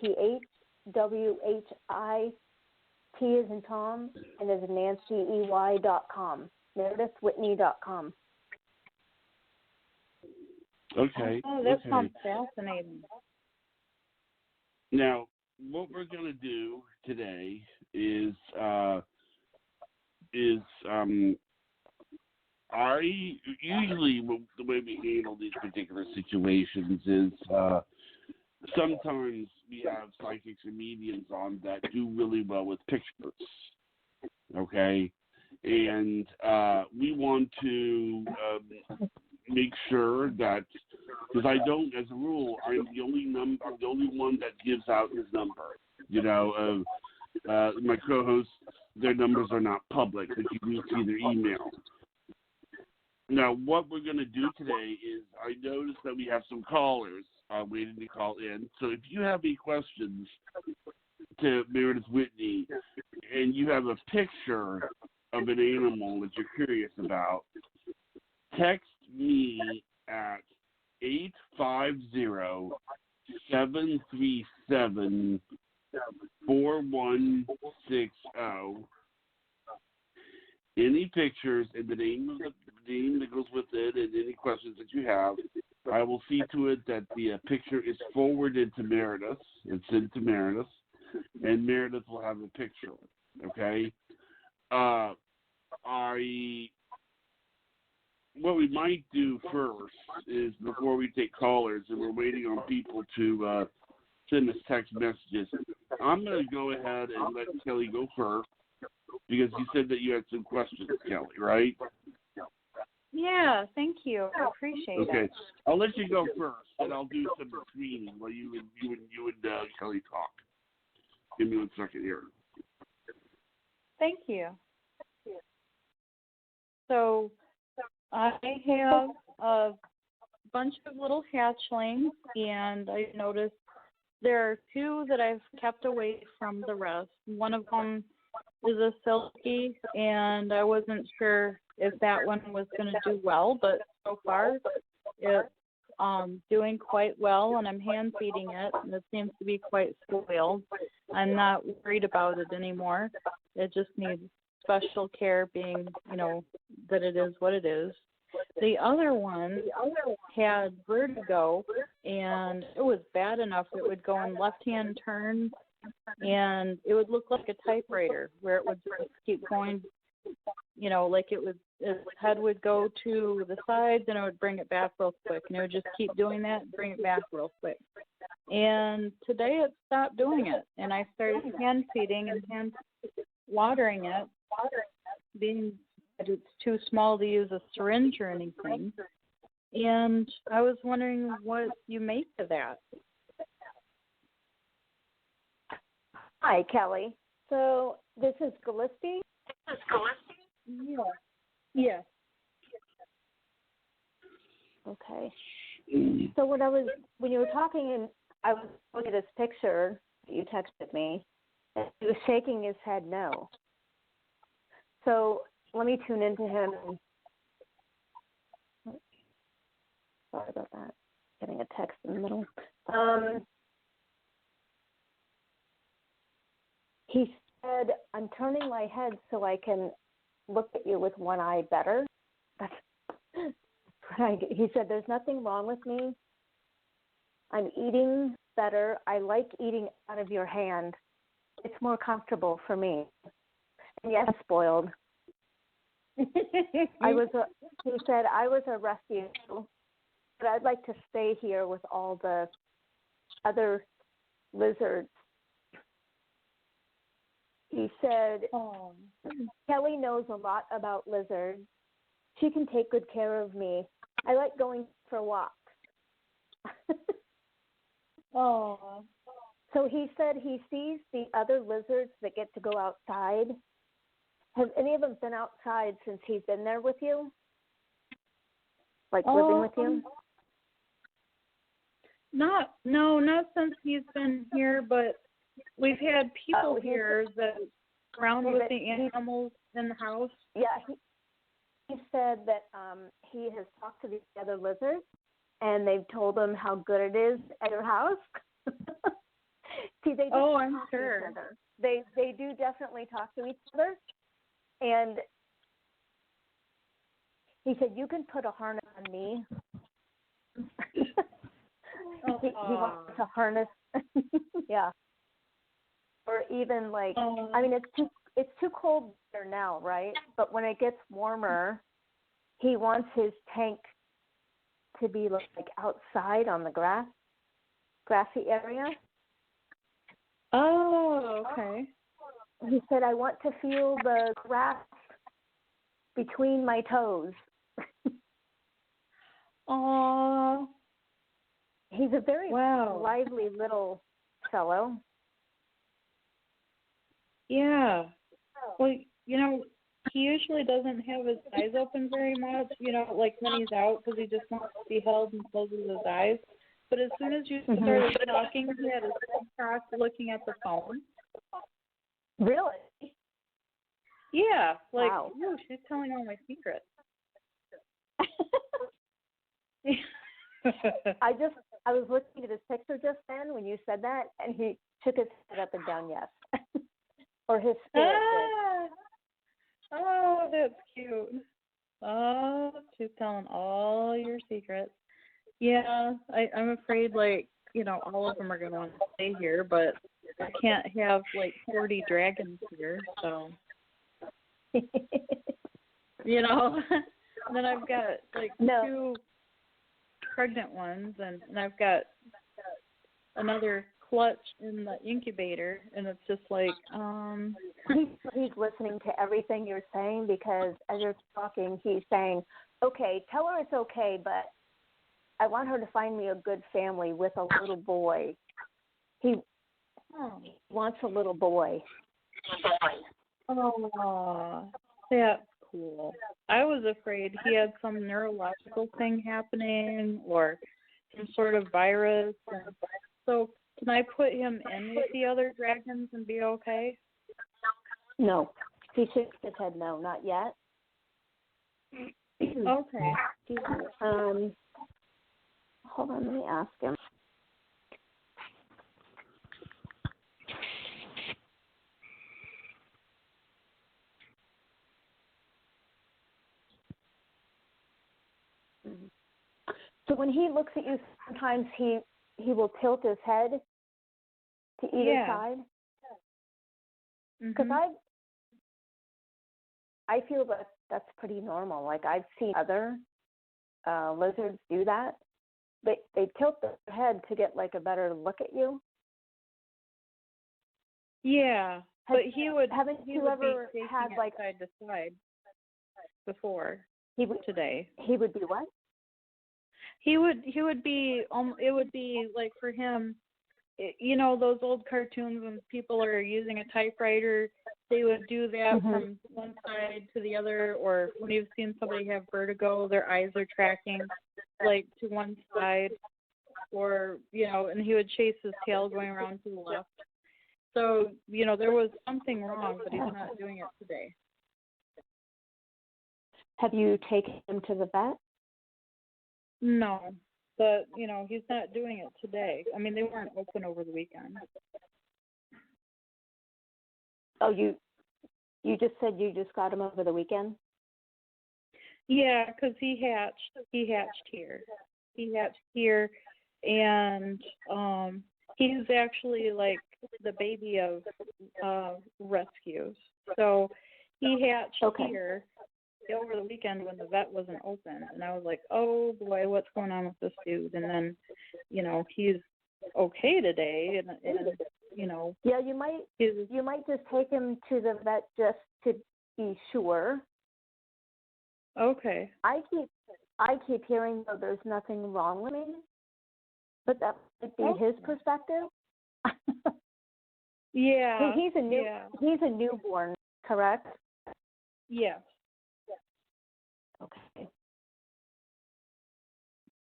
MEREDITHWHIT as in Tom, and as in Nancy, EY.com. MeredithWhitney.com. Okay. Oh, that sounds fascinating. Now, what we're going to do today is I usually the way we handle these particular situations is sometimes we have psychics and mediums on that do really well with pictures. Okay, and we want to make sure that, because I don't, as a rule, I'm the only one that gives out his number. You know, my co-hosts, their numbers are not public, but you can see their email. Now, what we're going to do today is I noticed that we have some callers waiting to call in. So if you have any questions to Meredith Whitney and you have a picture of an animal that you're curious about, text me at 850-737-4160. Any pictures and the name that goes with it, and any questions that you have, I will see to it that the picture is forwarded to Meredith. It's sent to Meredith, and Meredith will have the picture. Okay. What we might do first is, before we take callers, and we're waiting on people to send us text messages, I'm going to go ahead and let Kelly go first, because you said that you had some questions, Kelly, right? Yeah, thank you. I appreciate it. Okay, I'll let you go first, and I'll do some screening while you and Kelly talk. Give me 1 second here. Thank you. So I have a bunch of little hatchlings, and I noticed there are two that I've kept away from the rest. One of them is a silky, and I wasn't sure if that one was going to do well, but so far it's doing quite well, and I'm hand feeding it, and it seems to be quite spoiled. I'm not worried about it anymore. It just needs special care, being, that it is what it is. The other one had vertigo, and it was bad enough it would go in left-hand turns, and it would look like a typewriter where it would just keep going, like its head would go to the sides and it would bring it back real quick, and it would just keep doing that and bring it back real quick. And today it stopped doing it, and I started hand feeding and hand watering it, being that it's too small to use a syringe or anything. And I was wondering what you make of that. Hi, Kelly. So this is Gillespie? Yeah. Yes. Okay. So when you were talking, and I was looking at this picture that you texted me, and he was shaking his head no. So let me tune into him. Sorry about that. Getting a text in the middle. He said, I'm turning my head so I can look at you with one eye better. He said, there's nothing wrong with me. I'm eating better. I like eating out of your hand. It's more comfortable for me. And yes, spoiled. He said, I was a rescue, but I'd like to stay here with all the other lizards. He said, Kelly knows a lot about lizards. She can take good care of me. I like going for walks. Oh. So he said he sees the other lizards that get to go outside. Have any of them been outside since he's been there with you? Like living with you? Not since he's been here, but we've had people here that around with the animals in the house. Yeah, he said that he has talked to the other lizards, and they've told him how good it is at your house. See, they do I'm talk to sure. each other. They do definitely talk to each other. And he said, you can put a harness on me. He wants to harness. Yeah. Or even like, I mean, it's too cold there now, right? But when it gets warmer, he wants his tank to be like outside on the grassy area. Oh, okay. He said, I want to feel the grass between my toes. Oh. He's a very Wow. lively little fellow. Yeah. Well, he usually doesn't have his eyes open very much, like when he's out because he just wants to be held and closes his eyes. But as soon as you started talking, he had his head crossed looking at the phone. Really? Yeah. Like, wow. Ooh, she's telling all my secrets. I was looking at his picture just then when you said that, and he took his head up and down, yes. Or his spirit did. Oh, that's cute. Oh, she's telling all your secrets. Yeah, I'm afraid, all of them are going to want to stay here, but I can't have, 40 dragons here, so. And then I've got, two pregnant ones, and I've got another clutch in the incubator, and it's just He's listening to everything you're saying because as you're talking, he's saying, okay, tell her it's okay, but I want her to find me a good family with a little boy. He wants a little boy. Oh, that's cool. I was afraid he had some neurological thing happening or some sort of virus. And so can I put him in with the other dragons and be okay? No. He shakes his head no, not yet. Okay. Hold on, let me ask him. So when he looks at you, sometimes he will tilt his head to either side. Because I feel that that's pretty normal. Like I've seen other lizards do that. They tilt their head to get a better look at you. Yeah, but haven't you ever had side to side before today? He would be what? He would be it would be for him, those old cartoons when people are using a typewriter, they would do that from one side to the other, or when you've seen somebody have vertigo, their eyes are tracking to one side, or and he would chase his tail going around to the left. So, there was something wrong, but he's not doing it today. Have you taken him to the vet? No, but, he's not doing it today. I mean, they weren't open over the weekend. Oh, you just said you just got him over the weekend? Yeah, because he hatched here. He hatched here, and he's actually the baby of rescues. So he hatched here over the weekend when the vet wasn't open, and I was like, oh boy, what's going on with this dude? And then, he's okay today, and yeah, you might just take him to the vet just to be sure. Okay. I keep hearing though there's nothing wrong with him, but that might be his perspective. Yeah. He's a newborn, correct? Yes. Okay.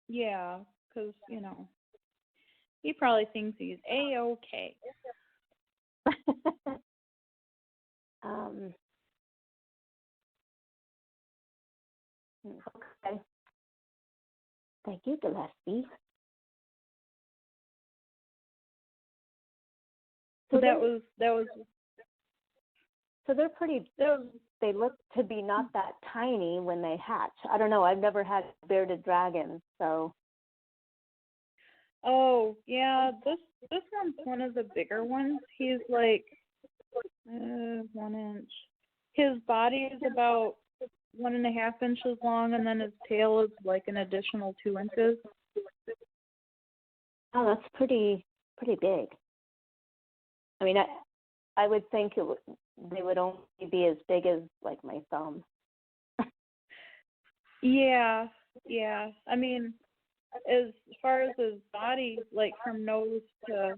Yeah, because he probably thinks he's A-okay. Okay. Thank you, Gillespie. So that was So they're pretty. They look to be not that tiny when they hatch. I don't know. I've never had bearded dragons, so. Oh yeah, this one's one of the bigger ones. He's like 1 inch. His body is about 1.5 inches long, and then his tail is like an additional 2 inches. Oh, that's pretty big. I mean, I would think they would only be as big as like my thumb. Yeah. I mean, as far as his body, like from nose to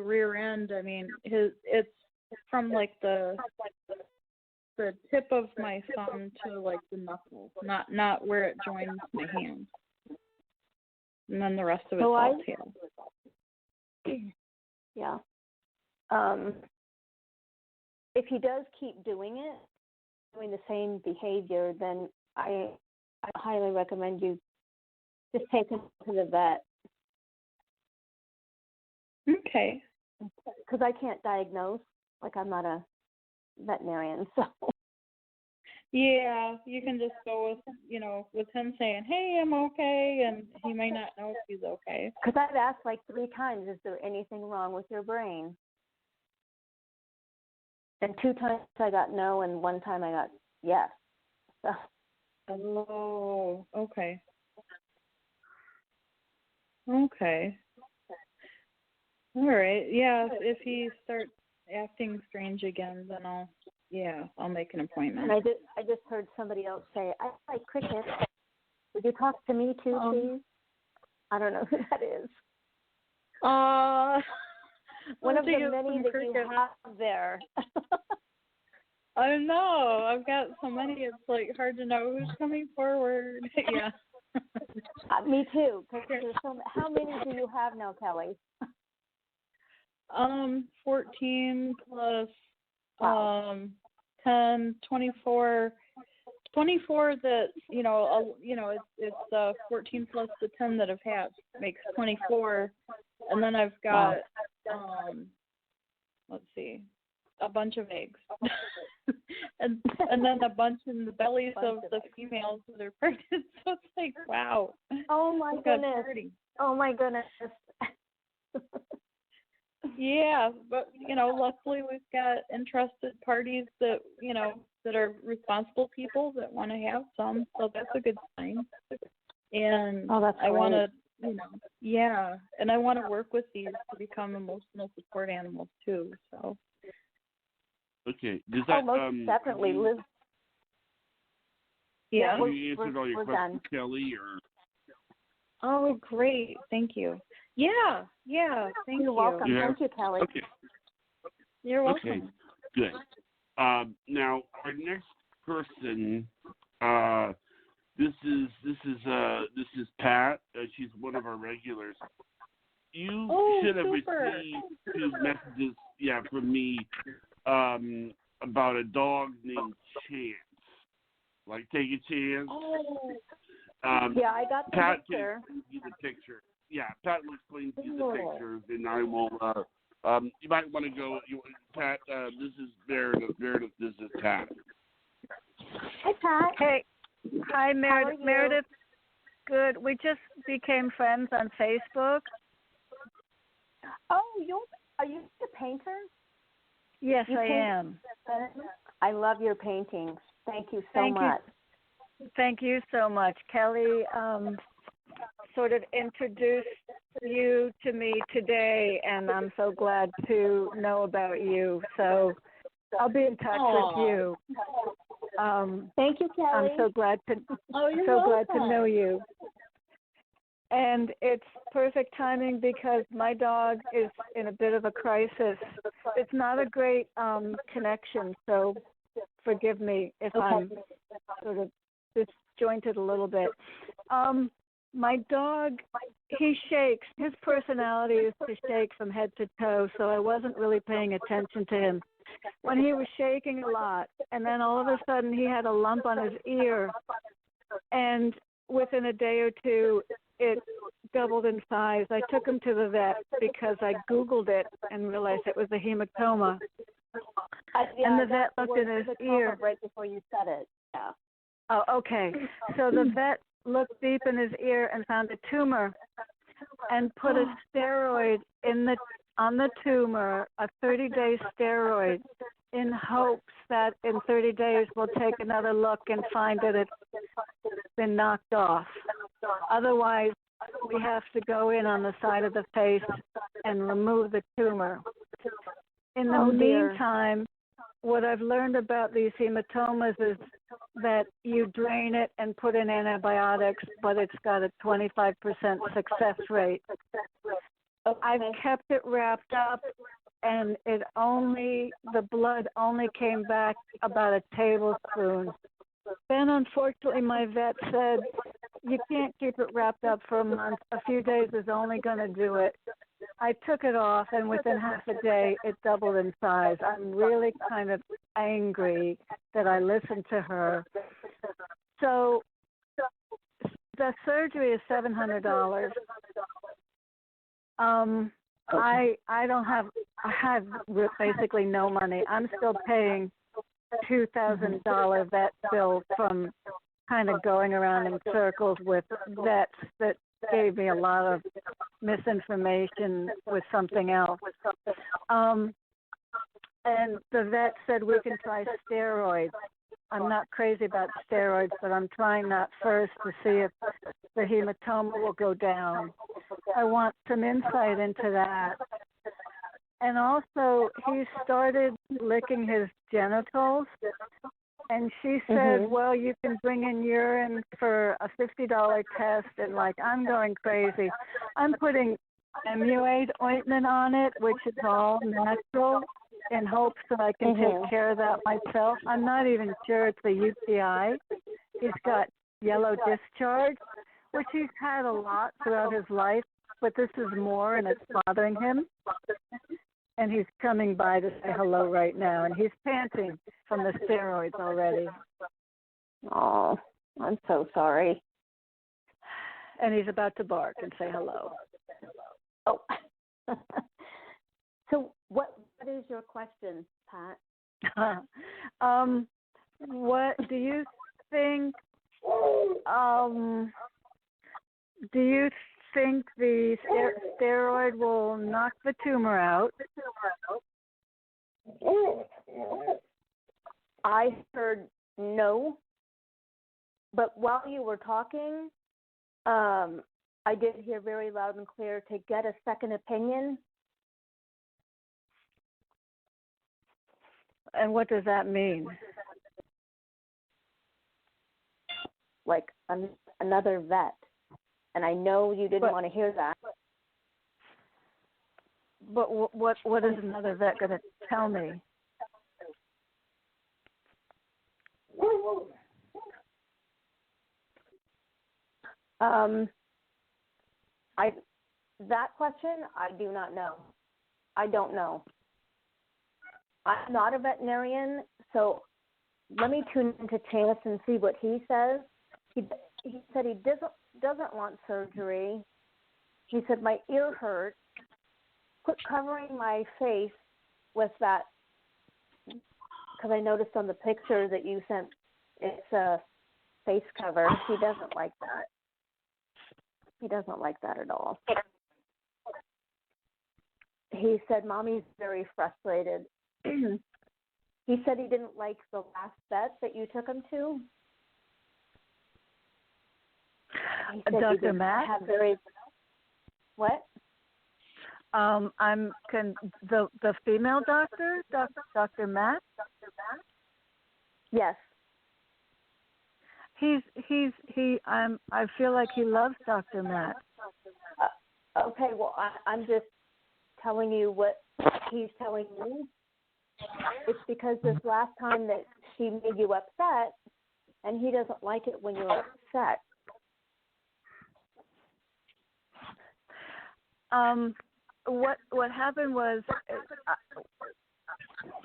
rear end, I mean, it's from like the tip of my thumb to like the knuckle, not where it joins my hand, and then the rest of it's all tail. Yeah. If he does keep doing the same behavior, then I highly recommend you just take him to the vet. Okay. Because I can't diagnose. Like, I'm not a veterinarian, so. Yeah, you can just go with him saying, "Hey, I'm okay," and he may not know if he's okay. Because I've asked like 3 times, is there anything wrong with your brain? And 2 times I got no, and 1 time I got yes. So. Oh, okay. Okay. All right. Yeah, if he starts acting strange again, then I'll make an appointment. And I just heard somebody else say, I like cricket. Would you talk to me too, please? I don't know who that is. One of the many that you have there. I know. I've got so many. It's like hard to know who's coming forward. Yeah. Me too. How many do you have now, Kelly? 14 plus Wow. 10, 24. 24 that it's 14 plus the 10 that have hatched makes 24, and then I've got let's see, a bunch of eggs, and then a bunch in the bellies of the females that are pregnant. So it's like, wow. Oh my goodness. Oh my goodness. Yeah, but luckily we've got interested parties that that are responsible people that want to have some, so that's a good sign. And that's I want great. to, and I want to work with these to become emotional support animals too. So. Okay. Does that most definitely, Liz? Yeah. Have you answered all your questions, done. Kelly? Or? Oh, great! Thank you. Yeah. Thank you. You're welcome. Yeah. Thank you, Kelly. Okay. You're welcome. Okay. Good. Now our next person, this is Pat. She's one of our regulars. You should have received 2 messages, from me, about a dog named Chance. Like, take a chance. Oh. Yeah, I got the Pat picture. can give you the picture. Yeah, Pat will explain to you the pictures, and I will. You might want to go. Pat, this is Meredith. Meredith, this is Pat. Hi, Pat. Hey, hi, Meredith. How are you? Meredith, good. We just became friends on Facebook. Oh, are you the painter? Yes, You I paint- am. I love your paintings. Thank you so much. Thank you so much. Kelly sort of introduced you to me today, and I'm so glad to know about you. So I'll be in touch with you. Thank you, Kelly. I'm so glad to glad to know you. And it's perfect timing because my dog is in a bit of a crisis. It's not a great connection, so forgive me if I'm sort of disjointed a little bit. My dog, he shakes. His personality is to shake from head to toe, so I wasn't really paying attention to him when he was shaking a lot. And then all of a sudden he had a lump on his ear, and within a day or two, it doubled in size. I took him to the vet because I Googled it and realized it was a hematoma. And the vet looked in his ear. Right before you said it. Yeah. Oh, okay. So the vet looked deep in his ear and found a tumor and put a steroid on the tumor, a 30-day steroid, in hopes that in 30 days we'll take another look and find that it's been knocked off. Otherwise, we have to go in on the side of the face and remove the tumor. In the meantime, what I've learned about these hematomas is that you drain it and put in antibiotics, but it's got a 25% success rate. I've kept it wrapped up, and the blood only came back about a tablespoon. Then, unfortunately, my vet said, you can't keep it wrapped up for a month. A few days is only going to do it. I took it off, and within half a day, it doubled in size. I'm really kind of angry that I listened to her. So the surgery is $700. I have basically no money. I'm still paying $2,000 vet bill from kind of going around in circles with vets that gave me a lot of misinformation with something else. And the vet said we can try steroids. I'm not crazy about steroids, but I'm trying that first to see if the hematoma will go down. I want some insight into that. And also, he started licking his genitals, and she said, well, you can bring in urine for a $50 test, and I'm going crazy. I'm putting MUA ointment on it, which is all natural, in hopes that I can take care of that myself. I'm not even sure it's a UTI. He's got yellow discharge, which he's had a lot throughout his life, but this is more, and it's bothering him. And he's coming by to say hello right now, and he's panting from the steroids already. Oh, I'm so sorry. And he's about to bark and say hello. Oh. So what is your question, Pat? What do you think? Do you think the steroid will knock the tumor out? I heard no, but while you were talking, I did hear very loud and clear to get a second opinion. And what does that mean? Like another vet. And I know you didn't want to hear that. But what is another vet going to tell me? That question, I do not know. I don't know. I'm not a veterinarian, so let me tune into Chance and see what he says. He said he doesn't want surgery. He said my ear hurts. Quit covering my face with that, because I noticed on the picture that you sent, it's a face cover. He doesn't like that. He doesn't like that at all. He said Mommy's very frustrated. He said he didn't like the last vet that you took him to. Dr. Matt? What? The female doctor, Dr. Matt? Yes. I feel like he loves Dr. Matt. Okay, well, I'm just telling you what he's telling me. It's because this last time that she made you upset, and he doesn't like it when you're upset. What happened was,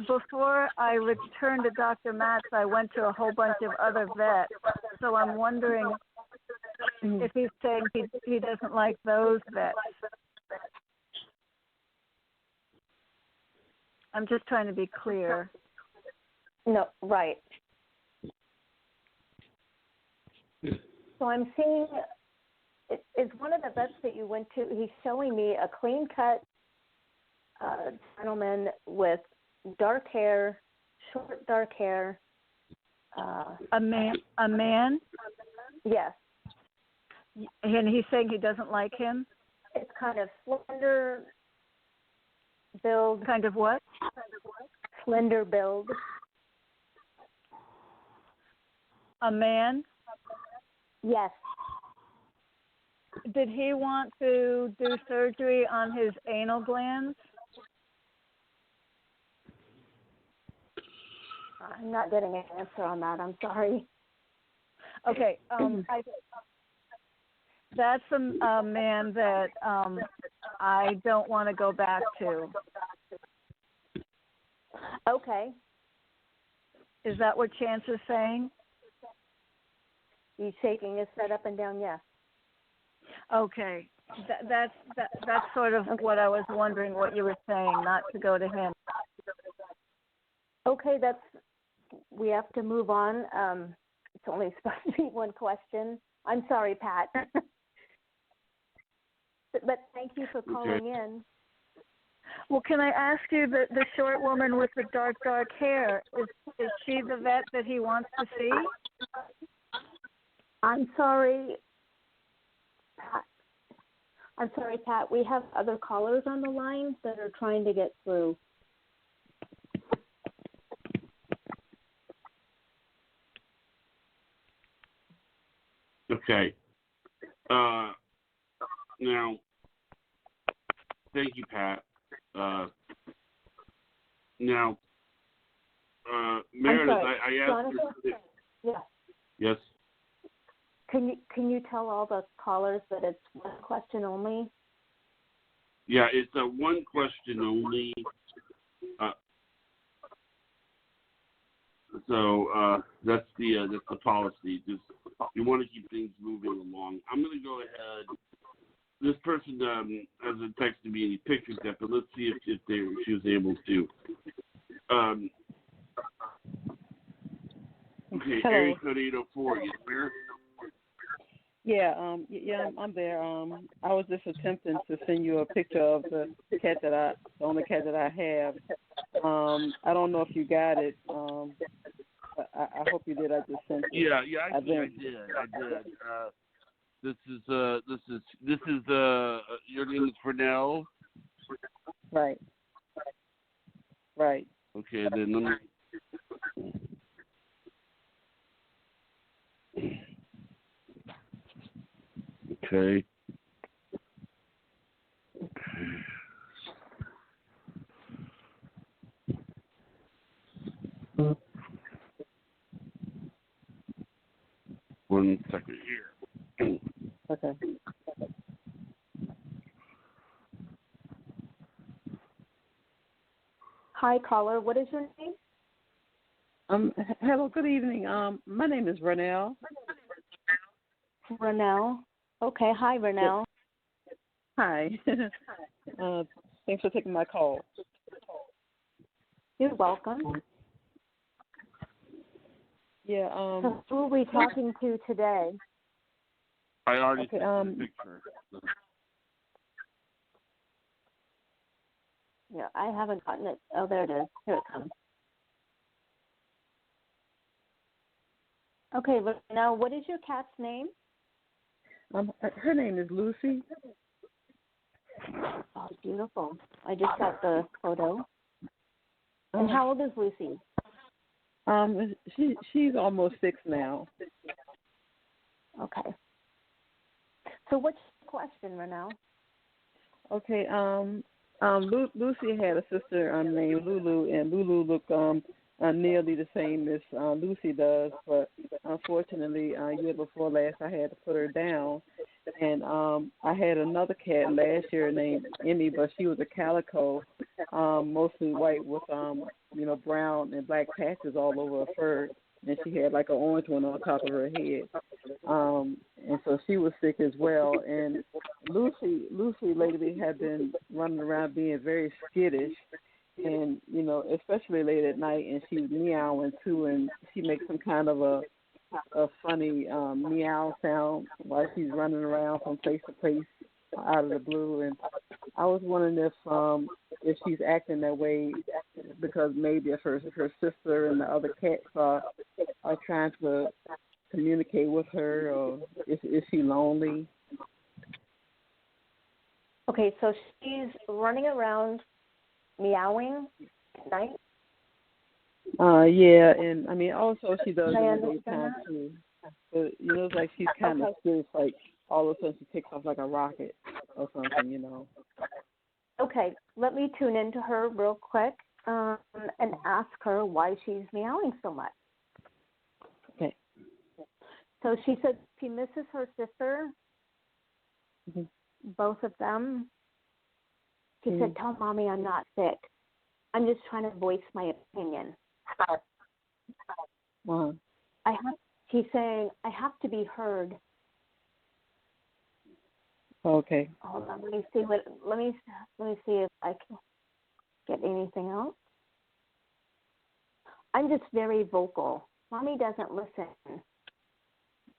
before I returned to Dr. Matt's, I went to a whole bunch of other vets. So I'm wondering, if he's saying he doesn't like those vets. I'm just trying to be clear. No, right. So I'm seeing, is one of the vets that you went to, he's showing me a clean-cut gentleman with dark hair, short dark hair. A man? Yes. And he's saying he doesn't like him? It's kind of slender build. Kind of what? Slender build. A man? Yes. Did he want to do surgery on his anal glands? I'm not getting an answer on that. I'm sorry. Okay. That's a man that I don't want to go back to. Okay. Is that what Chance is saying? He's shaking his head up and down, yes. Okay. That's sort of what I was wondering what you were saying, not to go to him. Okay, we have to move on. It's only supposed to be one question. I'm sorry, Pat. But thank you for calling in. Well, can I ask you, the short woman with the dark hair, is she the vet that he wants to see? I'm sorry, Pat. I'm sorry, Pat. We have other callers on the line that are trying to get through. Okay. Now, thank you, Pat. Now, Meredith, I asked. Jonathan? Yes. Yes. Can you tell all the callers that it's one question only? Yeah, it's a one question only. So that's the policy. Just you want to keep things moving along. I'm going to go ahead. This person hasn't texted me any pictures yet, but let's see if she was able to. Okay, Hello. area code 804. You there? Yeah, I'm there. I was just attempting to send you a picture of the only cat that I have. I don't know if you got it. I hope you did. I just sent it. Yeah, I did. This is your name is Fernell. Right. Okay, then let me. Okay. One second here. Okay. Hi, caller. What is your name? Hello. Good evening. My name is Renelle. Renelle. Okay. Hi, Renelle. Hi. Thanks for taking my call. You're welcome. Yeah. So who are we talking to today? I already Okay, sent the picture. Yeah, I haven't gotten it. Oh, there it is. Here it comes. Okay, now what is your cat's name? Her name is Lucy. Oh, beautiful. I just got the photo. And how old is Lucy? She's almost 6 now. Okay. So what's the question, Renelle? Okay. Lucy had a sister named Lulu, and Lulu looked nearly the same as Lucy does, but unfortunately, year before last, I had to put her down. And I had another cat last year named Emmy, but she was a calico, mostly white with brown and black patches all over her fur. and she had like an orange one on top of her head. And so she was sick as well. And Lucy lately had been running around being very skittish, and especially late at night, and she's meowing too, and she makes some kind of a funny meow sound while she's running around from place to place out of the blue. And I was wondering if she's acting that way because maybe if her sister and the other cats are trying to communicate with her, or is she lonely? Okay, so she's running around meowing at night? Yeah, and I mean also she does in the daytime too. But it's like she's kind of still like all of a sudden she takes off like a rocket or something, Okay, let me tune into her real quick and ask her why she's meowing so much. Okay. So she said she misses her sister, Mm-hmm. both of them. She said, "Tell Mommy I'm not sick. I'm just trying to voice my opinion." Wow. She's saying, "I have to be heard." Okay. Hold on, let me see if I can get anything else. I'm just very vocal. Mommy doesn't listen.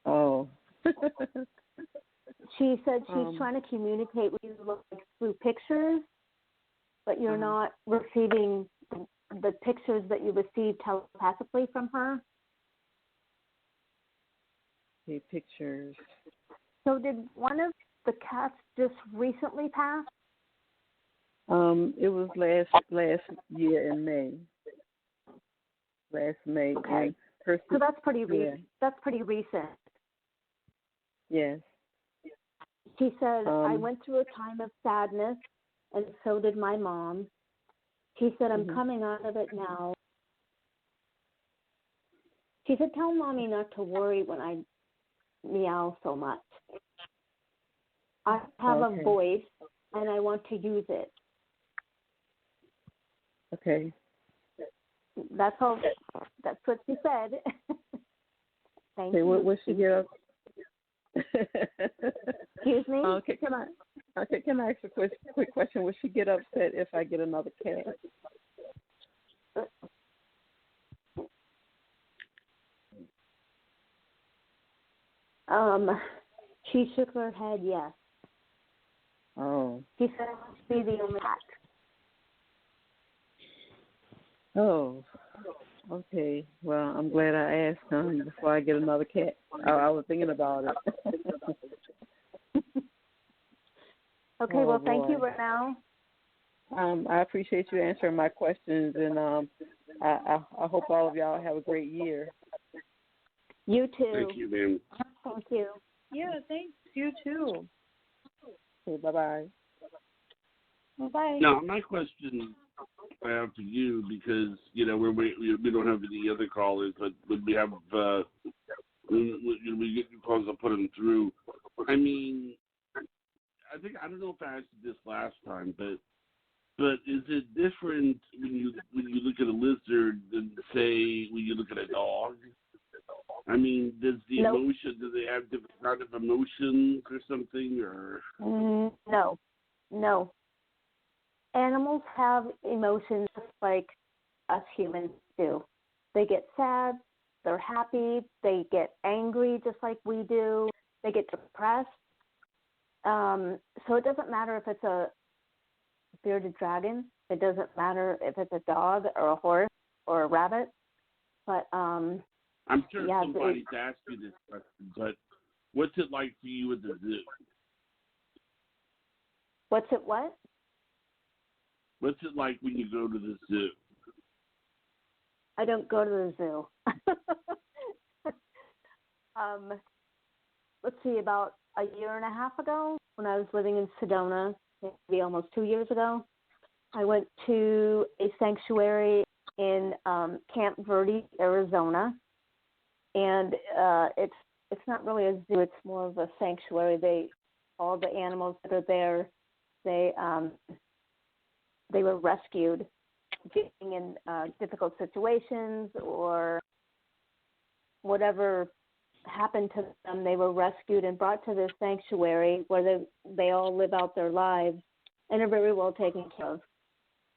Oh. She said she's trying to communicate with you like through pictures, but you're not receiving the pictures that you receive telepathically from her. Okay, pictures. So did one of the cats just recently pass? It was last year in May. Last May. Okay. So that's pretty recent. That's pretty recent. Yes. She said, "I went through a time of sadness, and so did my mom." She said, "I'm coming out of it now." She said, "Tell Mommy not to worry when I meow so much. I have a voice, and I want to use it." Okay. That's all. That's what she said. Thank you. What she get up? Excuse me? Can I ask a quick question? Will she get upset if I get another cat? She shook her head, yes. Oh. She said, "I want to be the only cat." Oh. Okay. Well, I'm glad I asked before I get another cat. I was thinking about it. Okay, well, thank you, Renelle. I appreciate you answering my questions, and I hope all of y'all have a great year. You too. Thank you, ma'am. Thank you. Yeah, thanks. You too. Okay, bye-bye. Bye-bye. Now, my question I have for you, because we don't have any other callers, but when we have when we get new calls, I'll put them through. I mean, I don't know if I asked you this last time, but is it different when you look at a lizard than say when you look at a dog? I mean, do they have different kind of emotions or something, or? No. Animals have emotions just like us humans do. They get sad, they're happy, they get angry just like we do, they get depressed. So it doesn't matter if it's a bearded dragon, it doesn't matter if it's a dog or a horse or a rabbit, but I'm sure somebody's asked you this question, but what's it like for you at the zoo? What's it what? What's it like when you go to the zoo? I don't go to the zoo. Let's see, about a year and a half ago, when I was living in Sedona, maybe almost 2 years ago, I went to a sanctuary in Camp Verde, Arizona, and it's not really a zoo; it's more of a sanctuary. All the animals that are there, they were rescued being in difficult situations or whatever happened to them, they were rescued and brought to this sanctuary where they all live out their lives and are very well taken care of.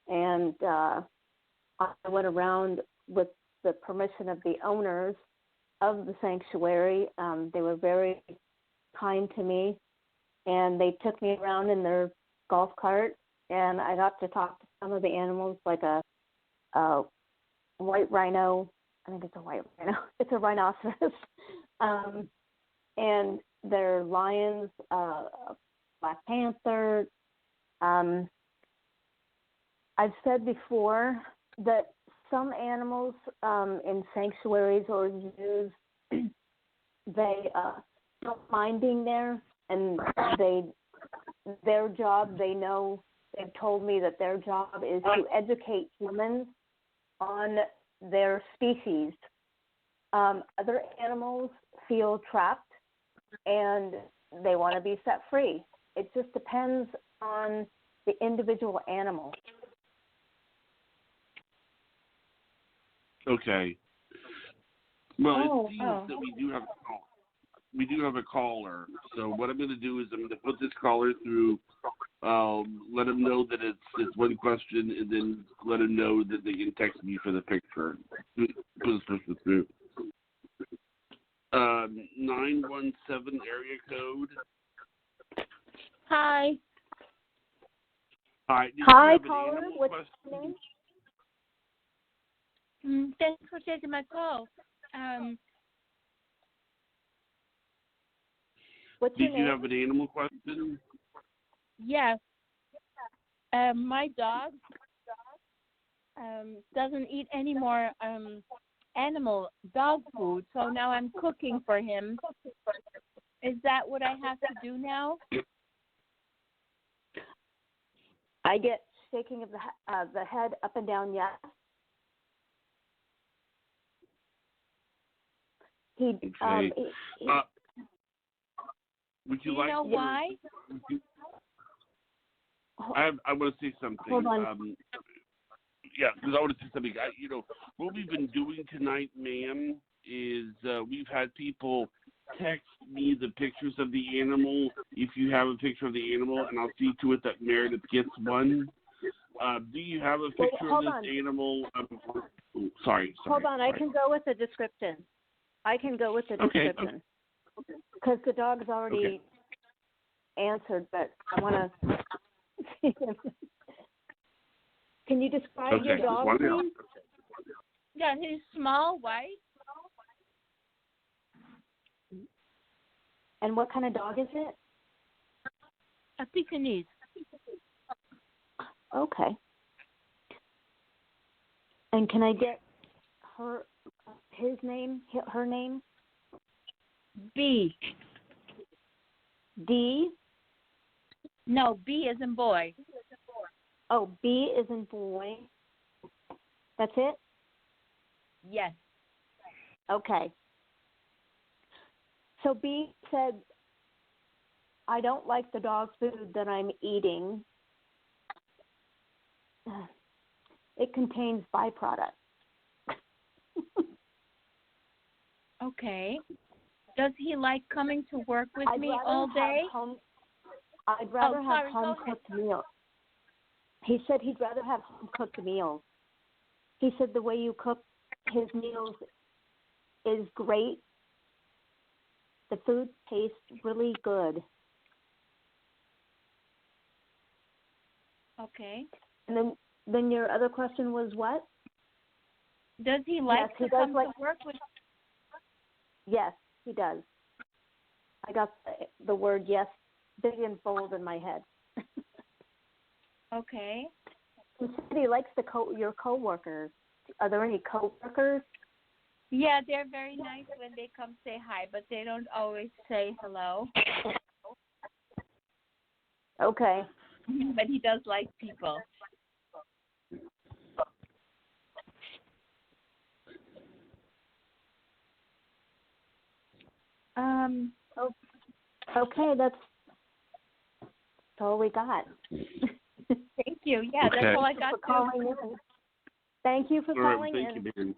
And I went around with the permission of the owners of the sanctuary. They were very kind to me, and they took me around in their golf cart, and I got to talk to some of the animals, like a white rhino. I think it's a white rhino. It's a rhinoceros. And their lions, Black Panther. I've said before that some animals in sanctuaries or zoos, they don't mind being there, and their job, they've told me that their job is to educate humans on their species. Other animals feel trapped and they want to be set free. It just depends on the individual animal. Okay. Well, it seems that we do have a caller. So what I'm going to do is I'm going to put this caller through. Let them know that it's one question, and then let them know that they can text me for the picture. Put this person through. 917 area code. Hi. Hi. Hi, caller. What's your name? Thanks for taking my call. What's your name? Did you have an animal question? Yes. My dog doesn't eat any more animal dog food, so now I'm cooking for him. Is that what I have to do now? I get shaking of the head up and down, yes. Okay. Would you like? Do you know why? I want to say something. Hold on. Yeah, because I want to say something. What we've been doing tonight, ma'am, is we've had people text me the pictures of the animal. If you have a picture of the animal, and I'll see to it that Meredith gets one. Do you have a picture of this animal? Sorry. Hold on, I can go with the description. Description. Because the dog's already answered, but I want to see him. Can you describe your dog, please? Yeah, he's small, white. And what kind of dog is it? A Pekingese. Okay. And can I get his name, her name? B. D? No, B as in boy. Oh, B is in boy. That's it? Yes. Okay. So B said, I don't like the dog food that I'm eating. It contains byproducts. Okay. Does he like coming to work with me all day? I'd rather have home-cooked meals. He said he'd rather have home-cooked meals. He said the way you cook his meals is great. The food tastes really good. Okay. And then your other question was what? Does he like to come to work with? Yes, he does. I got the word yes big and bold in my head. Okay. He said he likes your coworkers. Are there any coworkers? Yeah, they're very nice when they come say hi, but they don't always say hello. Okay. But he does like people. Okay, that's all we got. Thank you. Yeah, okay. That's all I got. Thank you for calling in. Thank you, man.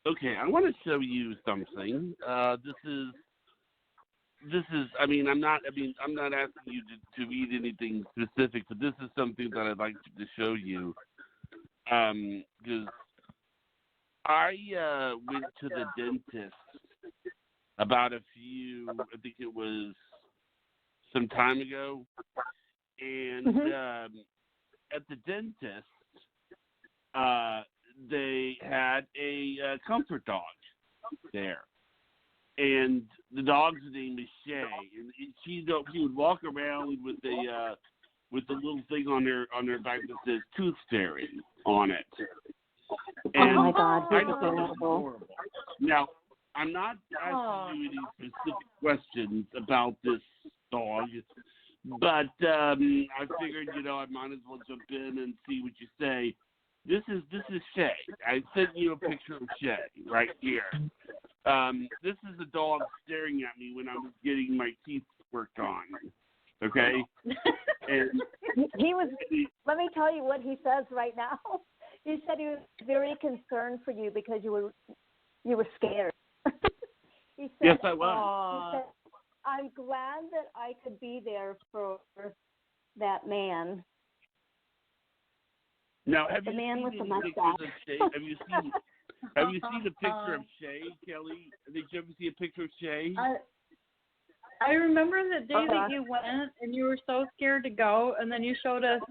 Okay, I want to show you something. This is. I mean, I'm not asking you to read anything specific, but this is something that I'd like to show you. Because I went to the dentist about I think it was some time ago, and at the dentist, they had a comfort dog there, and the dog's name is Shay, and she would walk around with the little thing on her back that says "Tooth Fairy" on it. And oh my God, I this is horrible. Now, I'm not asking you any specific questions about this dog, but I figured, I might as well jump in and see what you say. This is Shay. I sent you a picture of Shay right here. This is a dog staring at me when I was getting my teeth worked on. Okay? And he was. Let me tell you what he says right now. He said he was very concerned for you because you were scared. He said, yes, I was. He said, I'm glad that I could be there for that man. Now, have the you man seen with the any pictures mustache. of Shay? Have you seen a picture of Shay, Kelly? Did you ever see a picture of Shay? I remember the day that you went and you were so scared to go, and then you showed us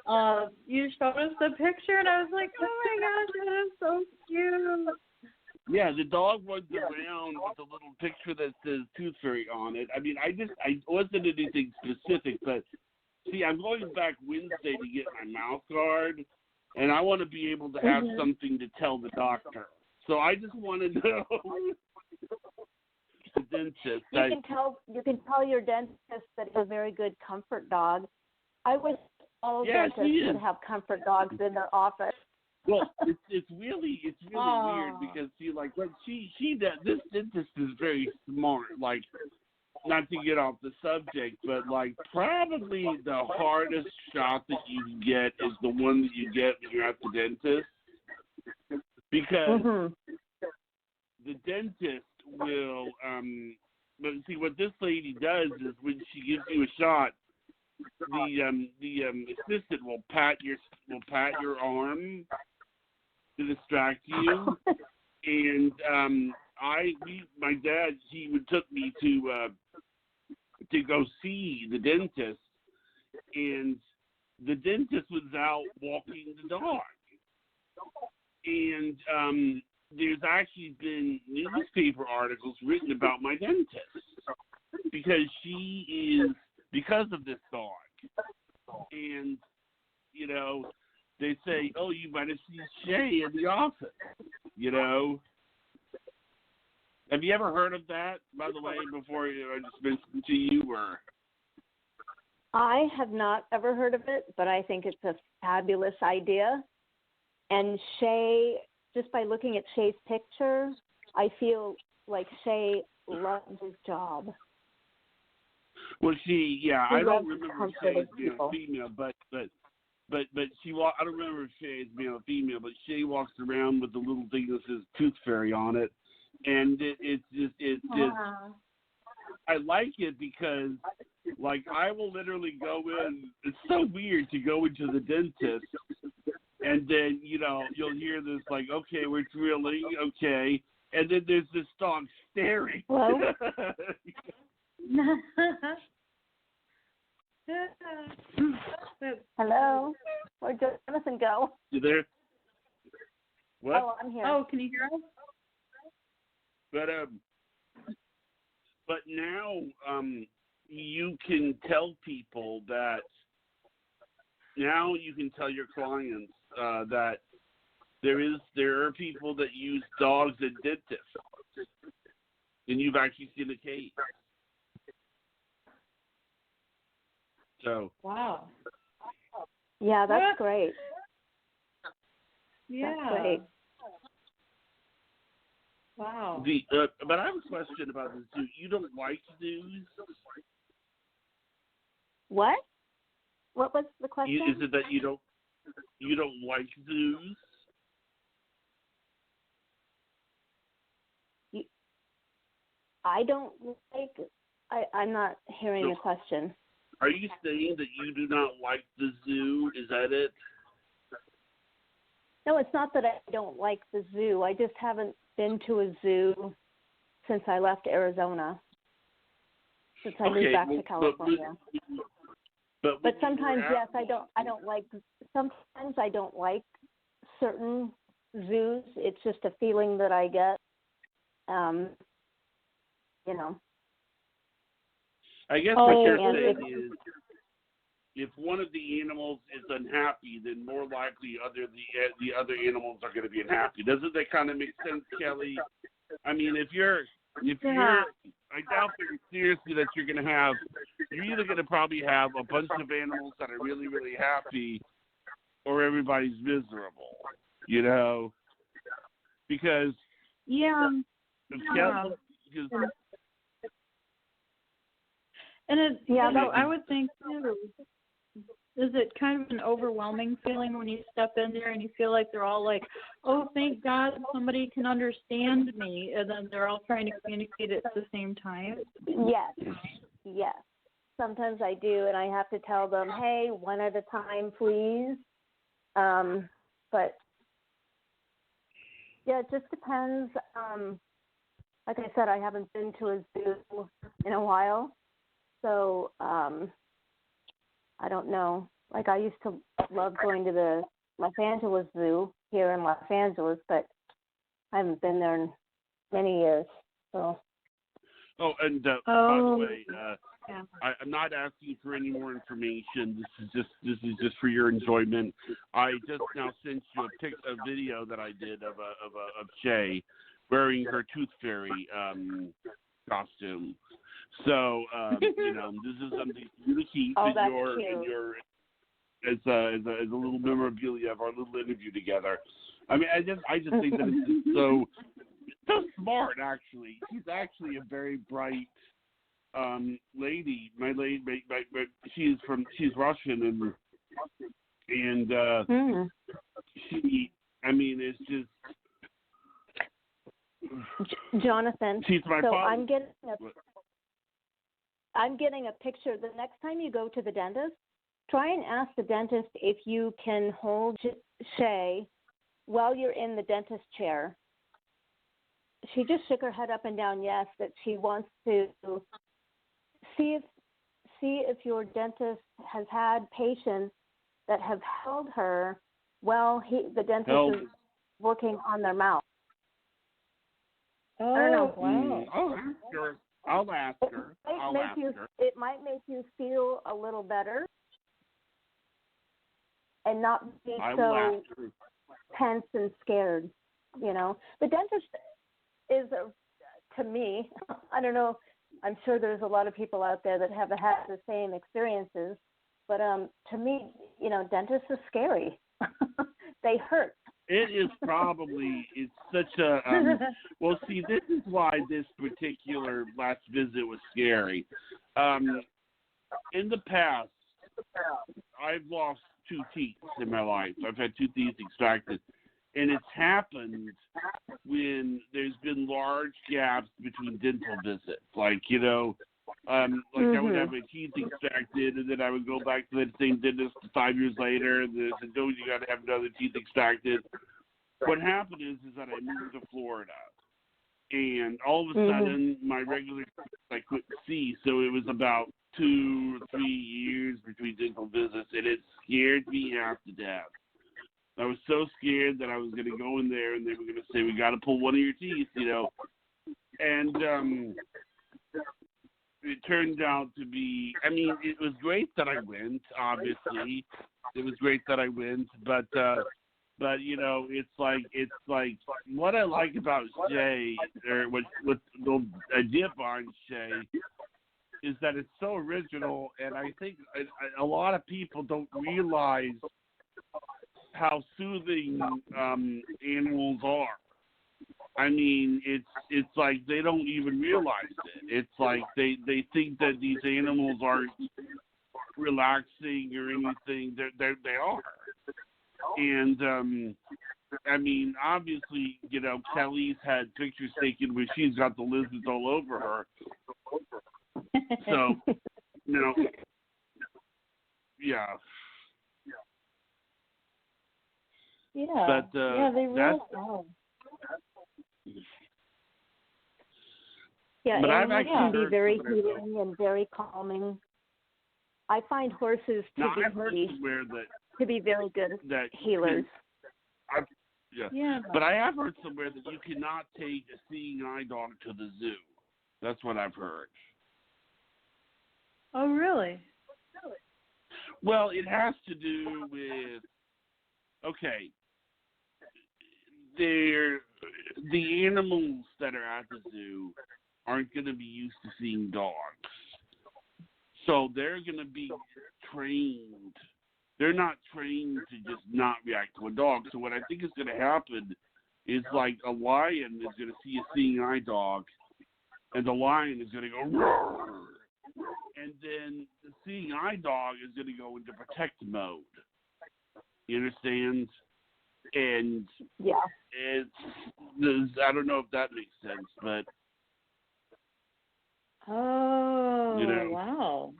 the picture, and I was like, oh my gosh, that is so cute. Yeah, the dog runs around with a little picture that says Tooth Fairy on it. I mean, I wasn't anything specific, but see, I'm going back Wednesday to get my mouth guard, and I want to be able to have something to tell the doctor. So I just want to know. The dentist. You can tell your dentist that it's a very good comfort dog. I wish all dentists would have comfort dogs in their office. Well, it's really weird because this dentist is very smart. Like, not to get off the subject, but like probably the hardest shot that you can get is the one that you get when you're at the dentist, because the dentist will. But see, what this lady does is when she gives you a shot, the assistant will pat your arm to distract you, and my dad, he took me to go see the dentist, and the dentist was out walking the dog, and there's actually been newspaper articles written about my dentist because of this dog, and they say, oh, you might have seen Shay in the office, Have you ever heard of that, by the way, before I just mentioned to you? Or I have not ever heard of it, but I think it's a fabulous idea. And Shay, just by looking at Shay's picture, I feel like Shay loves his job. Well, I don't remember if Shay is male or female, but I don't remember if Shay is male or female, but Shay walks around with the little thing that says Tooth Fairy on it, and it's just I like it because, like, I will literally go in. It's so weird to go into the dentist, and then you'll hear this like, okay, we're drilling, okay, and then there's this dog staring. Hello? Hello? Where'd Jonathan go? You there? What? Oh, I'm here. Oh, can you hear us? But now you can tell people that. Now you can tell your clients that there are people that use dogs as dentists, and you've actually seen a case. So. Wow. Yeah, that's great. Yeah. That's great. Wow. But I have a question about this too. You don't like zoos? What? What was the question? Is it that you don't like zoos? I don't like. I'm not hearing the question. Are you saying that you do not like the zoo? Is that it? No, it's not that I don't like the zoo. I just haven't been to a zoo since I left Arizona. Since I moved back to California. But sometimes, yes, I don't like. Sometimes I don't like certain zoos. It's just a feeling that I get. I guess what you're saying is, if one of the animals is unhappy, then more likely the other animals are going to be unhappy. Doesn't that kind of make sense, Kelly? I mean, if you're, I doubt very seriously that you're either going to probably have a bunch of animals that are really, really happy, or everybody's miserable, because and I would think too. Is it kind of an overwhelming feeling when you step in there and you feel like they're all like, oh, thank God somebody can understand me, and then they're all trying to communicate at the same time? Yes. Sometimes I do, and I have to tell them, hey, one at a time, please. But, yeah, it just depends. Like I said, I haven't been to a zoo in a while, so I don't know. Like, I used to love going to the Los Angeles Zoo here in Los Angeles, but I haven't been there in many years. So. Oh, and by the way, I'm not asking for any more information. This is just for your enjoyment. I just now sent you a video that I did of Shay wearing her Tooth Fairy costume. So this is something for you to keep in your as a little memorabilia of our little interview together. I mean, I just think that it's just so smart. Actually, she's actually a very bright lady. She's Russian and she. I mean, it's just. Jonathan. She's my father. I'm getting a picture. The next time you go to the dentist, try and ask the dentist if you can hold Shay while you're in the dentist chair. She just shook her head up and down, yes, that she wants to see if your dentist has had patients that have held her while the dentist is working on their mouth. Oh, I don't know. Wow. Oh, sure. I'll ask her. It might make you feel a little better and not be so tense and scared, The dentist is, to me, I don't know, I'm sure there's a lot of people out there that have had the same experiences, but to me, dentists are scary. They hurt. It is probably, it's such a, well, see, this is why this particular last visit was scary. In the past, I've lost 2 teeth in my life. I've had 2 teeth extracted. And it's happened when there's been large gaps between dental visits. Like, I would have my teeth extracted, and then I would go back to that same dentist 5 years later, and they said, no, you got to have another teeth extracted. What happened is that I moved to Florida, and all of a sudden, my regular teeth I couldn't see, so it was about 2 or 3 years between dental visits, and it scared me half to death. I was so scared that I was going to go in there, and they were going to say, we got to pull one of your teeth, And it turned out to be, I mean, it was great that I went, obviously. It was great that I went, but it's like what I like about Shay, or what a dip on Shay, is that it's so original, and I think a lot of people don't realize how soothing animals are. I mean, it's like they don't even realize it. It's like they think that these animals aren't relaxing or anything. They are, and I mean, obviously, Kelly's had pictures taken where she's got the lizards all over her. So, yeah. Yeah. But yeah, they really are. Yeah, but I've animals actually can be heard very somewhere, healing and very calming. I find horses I've heard somewhere to be very good that healers. Yeah. But I have heard somewhere that you cannot take a seeing eye dog to the zoo. That's what I've heard. Oh, really? Well, it has to do with, okay, the animals that are at the zoo aren't going to be used to seeing dogs. So they're going to be trained. They're not trained to just not react to a dog. So what I think is going to happen is like a lion is going to see a seeing eye dog, and the lion is going to go roar. And then the seeing eye dog is going to go into protect mode. You understand? And yeah, I don't know if that makes sense, but wow,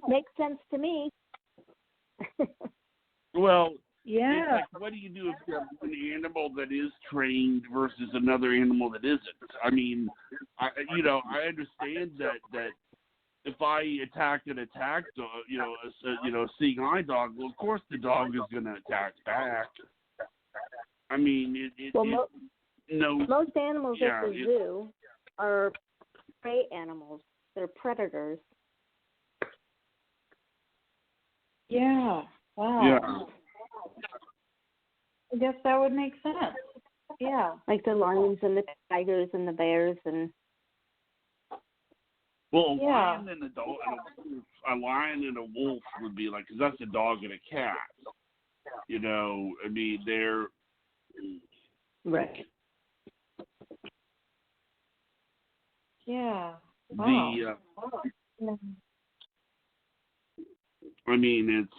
makes sense to me. Well, yeah. it's like, what do you do if you have an animal that is trained versus another animal that isn't? I mean, I understand that if I attack a seeing eye dog, well, of course the dog is going to attack back. I mean, most animals at the zoo are prey animals. They're predators. Yeah. Wow. Yeah. I guess that would make sense. Yeah. Like the lions and the tigers and the bears and. Well, lion a lion and a wolf would be like, because that's a dog and a cat. I mean, they're right. Yeah. Wow. I mean, it's.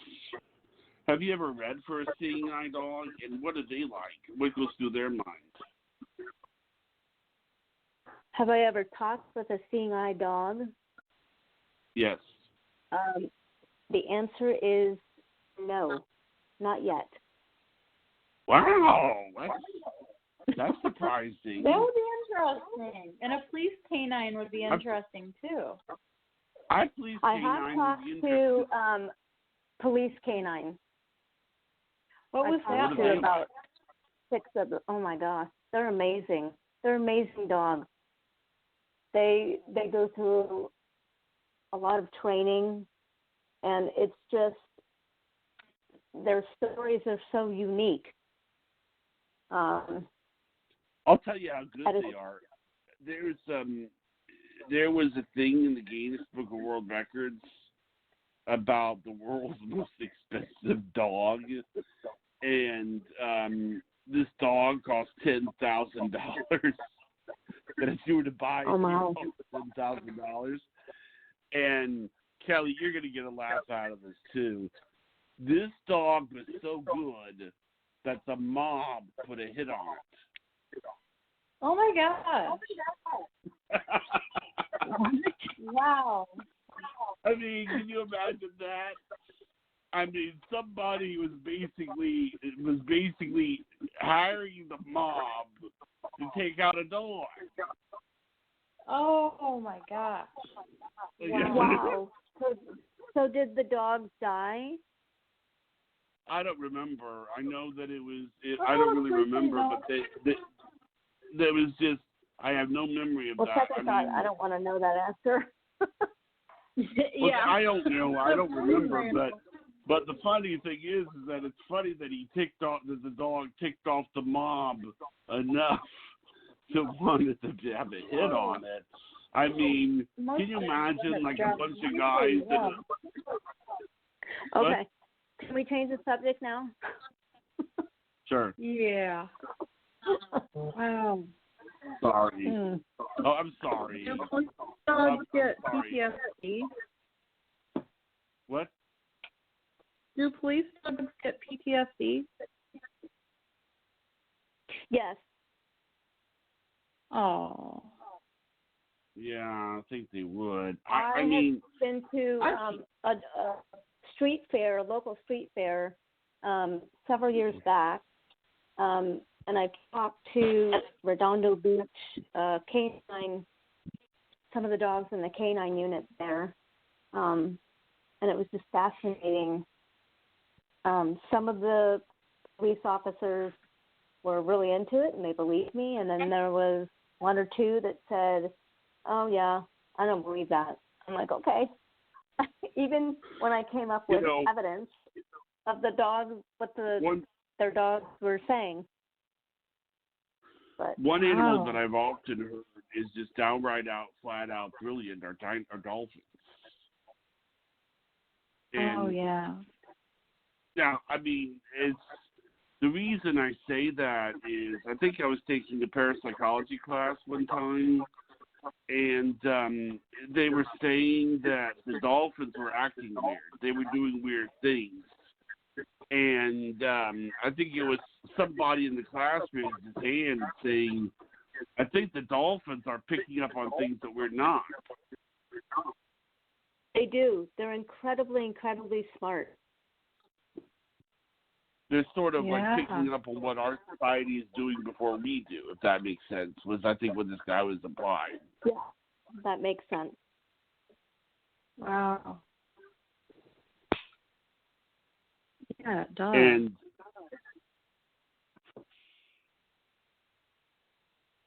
Have you ever read for a seeing eye dog, and what are they like? What goes through their mind? Have I ever talked with a seeing eye dog? Yes. The answer is no, not yet. Wow, that's surprising. That would be interesting. And a police canine would be interesting, too. I have talked to police canine. What was that? To about 6 of them. Oh, my gosh. They're amazing. They're amazing dogs. They go through a lot of training, and it's just their stories are so unique. I'll tell you how good they are. There was a thing in the Guinness Book of World Records about the world's most expensive dog, and this dog cost $10,000. That if you were to buy it, $10,000. And Kelly, you're going to get a laugh out of this too. This dog was so good that the mob put a hit on it. Oh my God! Wow. I mean, can you imagine that? I mean, somebody was basically hiring the mob to take out a dog. Oh my gosh. Wow. So did the dog die? I don't remember. I know that it was. I don't really remember, but there was just. I have no memory of that. I don't want to know that answer. Yeah. I don't know. I don't remember, but the funny thing is that it's funny that the dog ticked off the mob enough to want it to have a hit on it. I mean, can you imagine like a bunch of guys Okay. Can we change the subject now? Sure. Yeah. Wow. Sorry. Oh, I'm sorry. Do dogs get PTSD? What? Do police dogs get PTSD? Yes. Oh. Yeah, I think they would. I I mean, have been to a street fair, a local street fair, several years back, and I talked to Redondo Beach canine, some of the dogs in the canine unit there, and it was just fascinating. Some of the police officers were really into it, and they believed me, and then there was one or two that said, "Oh yeah, I don't believe that." I'm like, okay. Even when I came up with evidence of the dogs, what their dogs were saying. But one animal that I've often heard is just downright flat out brilliant are dolphins. And yeah. Now, I mean, it's the reason I say that is I think I was taking a parapsychology class one time, and they were saying that the dolphins were acting weird. They were doing weird things. And I think it was somebody in the class raised his hand saying, I think the dolphins are picking up on things that we're not. They do. They're incredibly, incredibly smart. They're sort of like picking up on what our society is doing before we do, if that makes sense, was I think what this guy was implying. Yeah, that makes sense. Wow. Yeah, it does.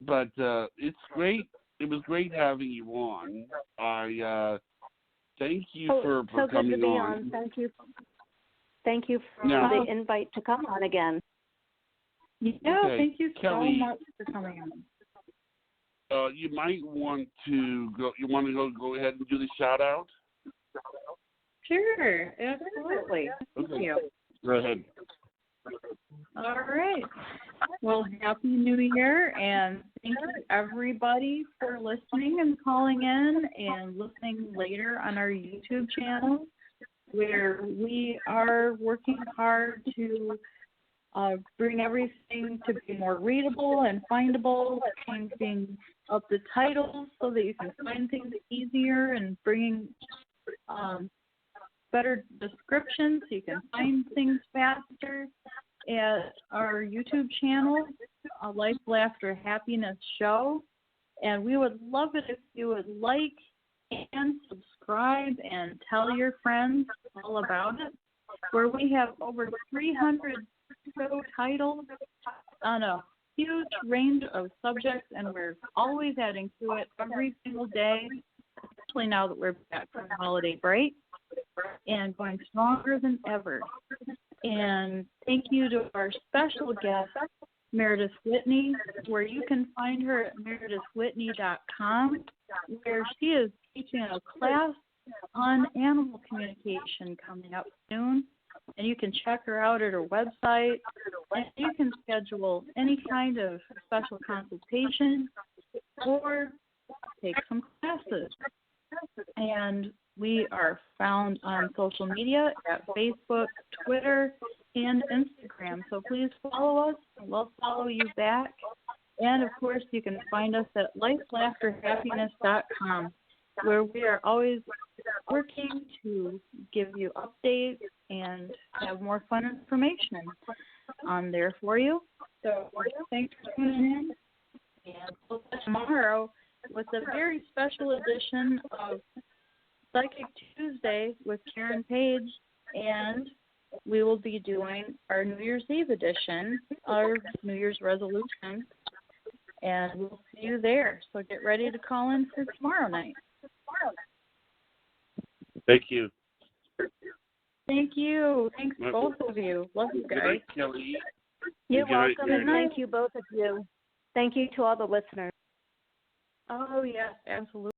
But it's great. It was great having you on. I thank you for so coming good to be on. Thank you. Thank you for the invite to come on again. Yeah, okay. Thank you Kelly, so much for coming on. You might want to go. You want to go ahead and do the shout out? Sure, absolutely. Thank you. Go ahead. All right. Well, Happy New Year, and thank you everybody for listening and calling in and listening later on our YouTube channel, where we are working hard to bring everything to be more readable and findable, changing up the titles so that you can find things easier, and bringing better descriptions so you can find things faster at our YouTube channel, Life, Laughter, Happiness Show. And we would love it if you would like and subscribe and tell your friends all about it, where we have over 300 show titles on a huge range of subjects, and we're always adding to it every single day, especially now that we're back from the holiday break and going stronger than ever. And thank you to our special guest, Meredith Whitney, where you can find her at meredithwhitney.com, where she is teaching a class on animal communication coming up soon. And you can check her out at her website, and you can schedule any kind of special consultation or take some classes. And we are found on social media at Facebook, Twitter, and Instagram. So please follow us, and we'll follow you back. And, of course, you can find us at lifelaughterhappiness.com, where we are always working to give you updates and have more fun information on there for you. So thanks for tuning in, and we'll see you tomorrow with a very special edition of Psychic Tuesday with Karen Page, and we will be doing our New Year's Eve edition, our New Year's resolution, and we'll see you there. So get ready to call in for tomorrow night. Thank you. Thank you. Thanks, both of you. Love you guys. Kelly. You're welcome, and thank you, both of you. Thank you to all the listeners. Oh, yes, absolutely.